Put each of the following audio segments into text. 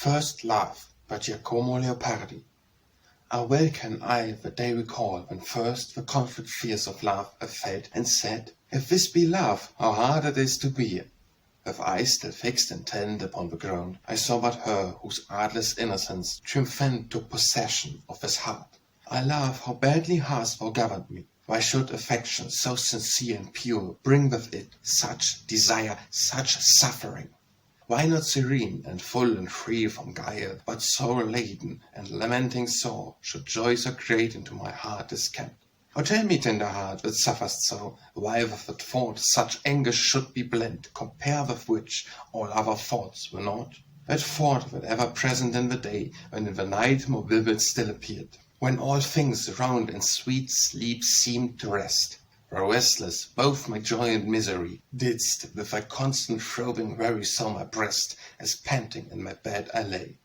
First Love by Giacomo Leopardi. Ah, well can I the day recall when first the conflict fears of love I felt and said, if this be love, how hard it is to bear. With eyes still fixed intent upon the ground, I saw but her whose artless innocence triumphant took possession of his heart. I love, how badly hast thou governed me. Why should affection so sincere and pure bring with it such desire, such suffering? Why not serene and full and free from guile, but sorrow-laden and lamenting sore, should joy so great into my heart descend? Oh, tell me, tender heart, that sufferest so, why with that thought such anguish should be blent, compare with which all other thoughts were naught? That thought that ever present in the day, when in the night more vivid still appeared, when all things around in sweet sleep seemed to rest, were restless both my joy and misery, didst with thy constant throbbing weary so my breast, as panting in my bed I lay.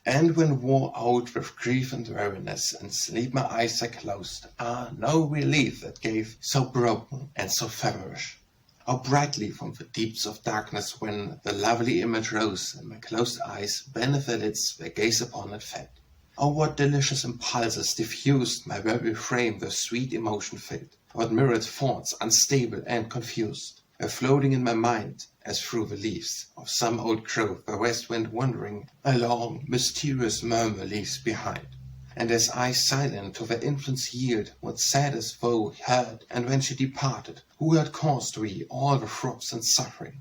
And when wore out with grief and weariness, and sleep my eyes I closed, ah, no relief that gave, so broken and so feverish. How brightly from the deeps of darkness when the lovely image rose, and my closed eyes beneath the lids their gaze upon it fed. Oh, what delicious impulses diffused my very frame with sweet emotion filled. What mirrored thoughts unstable and confused were floating in my mind, as through the leaves of some old grove the west wind wandering a long, mysterious murmur leaves behind. And as I silent to their influence yield, what saddest woe heard, and when she departed, who had caused we all the throbs and suffering?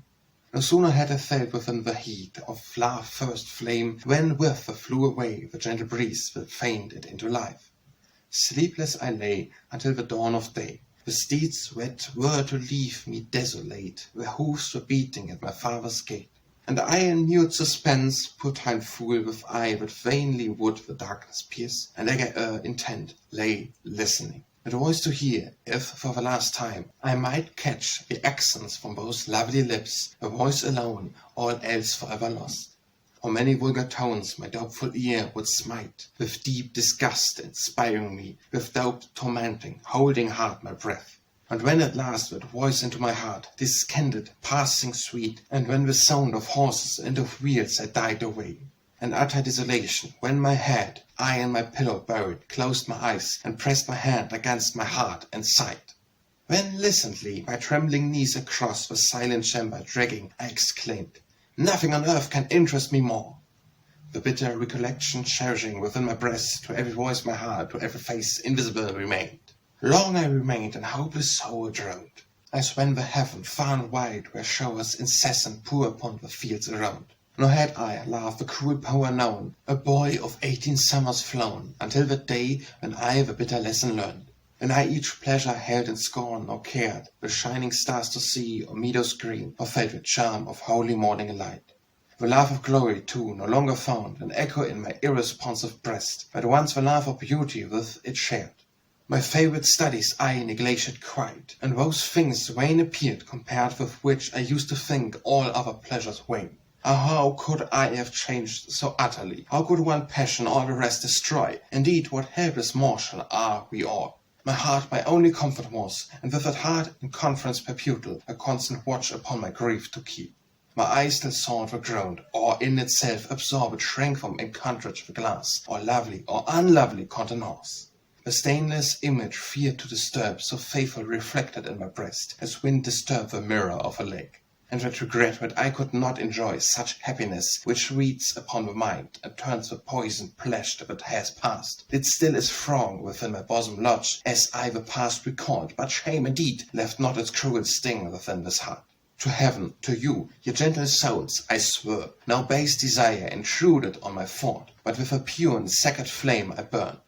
No sooner had I felt within the heat of love's first flame, when with the flew away the gentle breeze that feigned it into life. Sleepless I lay until the dawn of day. The steeds that were to leave me desolate, their hoofs were beating at my father's gate. And I in mute suspense, poor time fool, with eye that vainly would the darkness pierce, and intent, lay listening, a voice to hear, if for the last time I might catch the accents from those lovely lips, a voice alone, all else forever lost. How many vulgar tones my doubtful ear would smite, with deep disgust inspiring me, with doubt tormenting, holding hard my breath. And when at last that voice into my heart, this candid, passing sweet, and when the sound of horses and of wheels had died away, an utter desolation, when my head, I in my pillow buried, closed my eyes, and pressed my hand against my heart, and sighed. When lissomely, my trembling knees across the silent chamber dragging, I exclaimed, nothing on earth can interest me more. The bitter recollection cherishing within my breast, to every voice my heart, to every face invisible remained. Long I remained in hopeless sorrow droned, as when the heaven far and wide where showers incessant pour upon the fields around. Nor had I, love, the cruel power known, a boy of 18 summers flown, until the day when I the bitter lesson learned. When I each pleasure held in scorn, nor cared the shining stars to see, or meadows green, or felt the charm of holy morning light. The love of glory, too, no longer found an echo in my irresponsive breast, but once the love of beauty with it shared. My favorite studies I neglected quite, and those things vain appeared compared with which I used to think all other pleasures vain. Ah, how could I have changed so utterly? How could one passion all the rest destroy? Indeed, what helpless mortal are we all! My heart my only comfort was, and with that heart in conference perpetual, a constant watch upon my grief to keep. My eyes still sought the ground, or in itself absorbed shrank from encounterage the glass, or lovely or unlovely countenance. The stainless image feared to disturb, so faithfully reflected in my breast, as wind disturbed the mirror of a lake. And that regret that I could not enjoy such happiness which reads upon the mind, and turns the poisoned pleasure that has passed, did still as strong within my bosom lodge, as I the past recalled, but shame indeed left not its cruel sting within this heart. To heaven, to you, ye gentle souls, I swear, no base desire intruded on my thought, but with a pure and sacred flame I burned.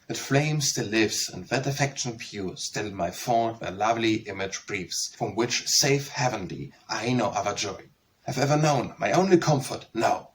That flame still lives, and that affection pure still my thought a lovely image breathes, from which, save heavenly, I no other joy have ever known. My only comfort, no,